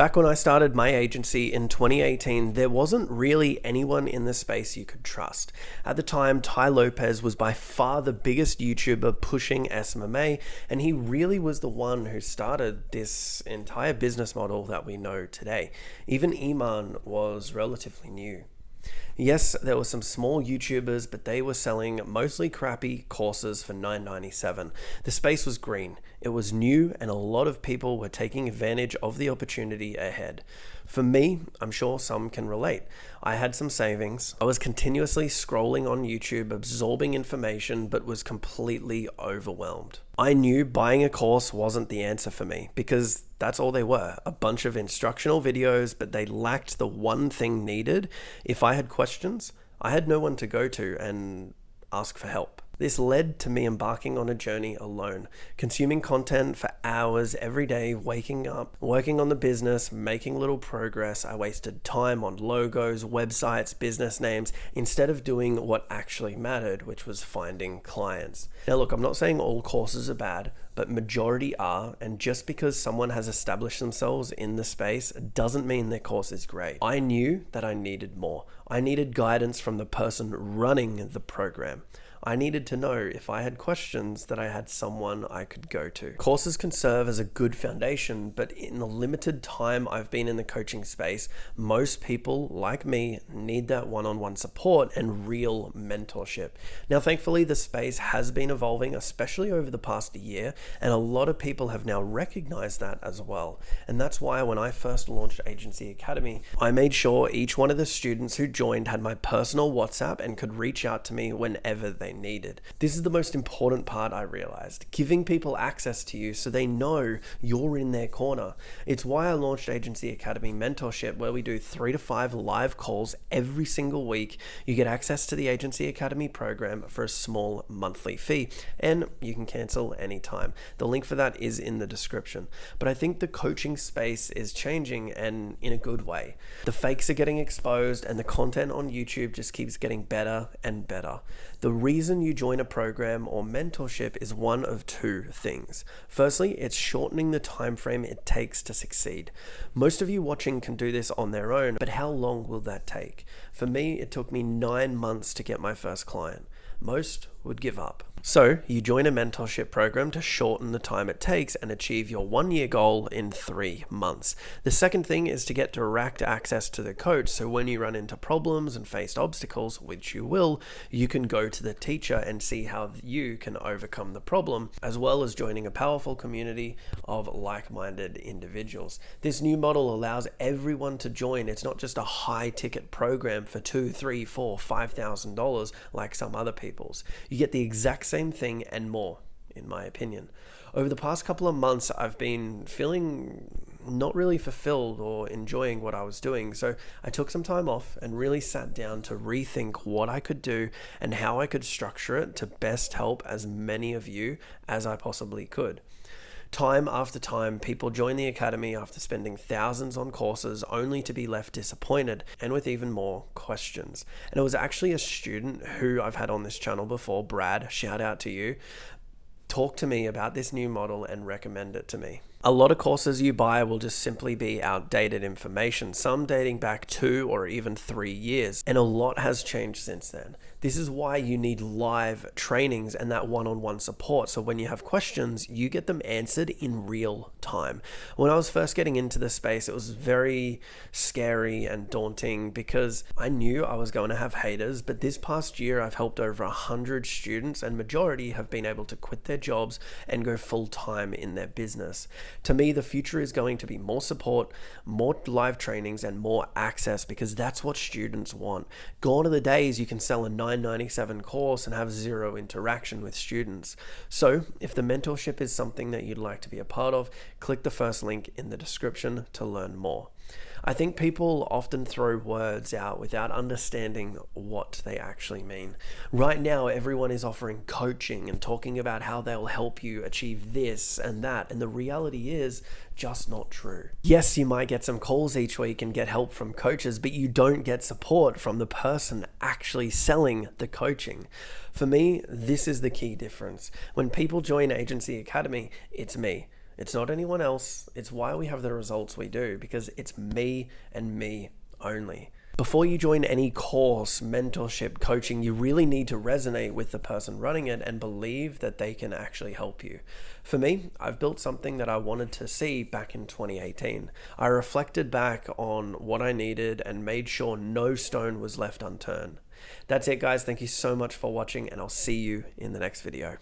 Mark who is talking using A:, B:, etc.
A: Back when I started my agency in 2018, there wasn't really anyone in the space you could trust. At the time, Ty Lopez was by far the biggest YouTuber pushing SMMA, and he really was the one who started this entire business model that we know today. Even Iman was relatively new. Yes, there were some small YouTubers, but they were selling mostly crappy courses for $9.97. The space was green, it was new, and a lot of people were taking advantage of the opportunity ahead. For me, I'm sure some can relate. I had some savings. I was continuously scrolling on YouTube, absorbing information, but was completely overwhelmed. I knew buying a course wasn't the answer for me because that's all they were, a bunch of instructional videos, but they lacked the one thing needed. If I had questions, I had no one to go to and ask for help. This led to me embarking on a journey alone, consuming content for hours every day, waking up, working on the business, making little progress. I wasted time on logos, websites, business names, instead of doing what actually mattered, which was finding clients. Now look, I'm not saying all courses are bad, but majority are, and just because someone has established themselves in the space doesn't mean their course is great. I knew that I needed more. I needed guidance from the person running the program. I needed to know if I had questions that I had someone I could go to. Courses can serve as a good foundation, but in the limited time I've been in the coaching space, most people like me need that one-on-one support and real mentorship. Now, thankfully, the space has been evolving, especially over the past year, and a lot of people have now recognized that as well. And that's why when I first launched Agency Academy, I made sure each one of the students who joined had my personal WhatsApp and could reach out to me whenever they needed. This is the most important part, I realized, giving people access to you so they know you're in their corner. It's why I launched Agency Academy Mentorship, where we do 3 to 5 live calls every single week. You get access to the Agency Academy program for a small monthly fee, and you can cancel anytime. The link for that is in the description. But I think the coaching space is changing, and in a good way. The fakes are getting exposed, and the content on YouTube just keeps getting better and better. The reason you join a program or mentorship is one of two things. Firstly, it's shortening the time frame it takes to succeed. Most of you watching can do this on their own, but how long will that take? For me, it took me 9 months to get my first client. Most would give up. So you join a mentorship program to shorten the time it takes and achieve your 1-year goal in 3 months. The second thing is to get direct access to the coach, so when you run into problems and face obstacles, which you will, you can go to the teacher and see how you can overcome the problem, as well as joining a powerful community of like-minded individuals. This new model allows everyone to join. It's not just a high-ticket program for $2,000, $3,000, $4,000, $5,000 like some other people's. You get the exact same thing and more, in my opinion. Over the past couple of months, I've been feeling not really fulfilled or enjoying what I was doing. So I took some time off and really sat down to rethink what I could do and how I could structure it to best help as many of you as I possibly could. Time after time, people join the academy after spending thousands on courses only to be left disappointed and with even more questions. And it was actually a student who I've had on this channel before, Brad, shout out to you, talk to me about this new model and recommend it to me. A lot of courses you buy will just simply be outdated information, some dating back 2 or even 3 years, and a lot has changed since then. This is why you need live trainings and that one-on-one support, so when you have questions, you get them answered in real time. When I was first getting into this space, it was very scary and daunting because I knew I was going to have haters, but this past year I've helped over 100 students, and majority have been able to quit their jobs and go full-time in their business. To me, the future is going to be more support, more live trainings, and more access because that's what students want. Gone are the days you can sell a $9.97 course and have zero interaction with students. So if the mentorship is something that you'd like to be a part of, click the first link in the description to learn more. I think people often throw words out without understanding what they actually mean. Right now, everyone is offering coaching and talking about how they'll help you achieve this and that, and the reality is just not true. Yes, you might get some calls each week and get help from coaches, but you don't get support from the person actually selling the coaching. For me, this is the key difference. When people join Agency Academy, it's me. It's not anyone else. It's why we have the results we do, because it's me and me only. Before you join any course, mentorship, coaching, you really need to resonate with the person running it and believe that they can actually help you. For me, I've built something that I wanted to see back in 2018. I reflected back on what I needed and made sure no stone was left unturned. That's it, guys. Thank you so much for watching, and I'll see you in the next video.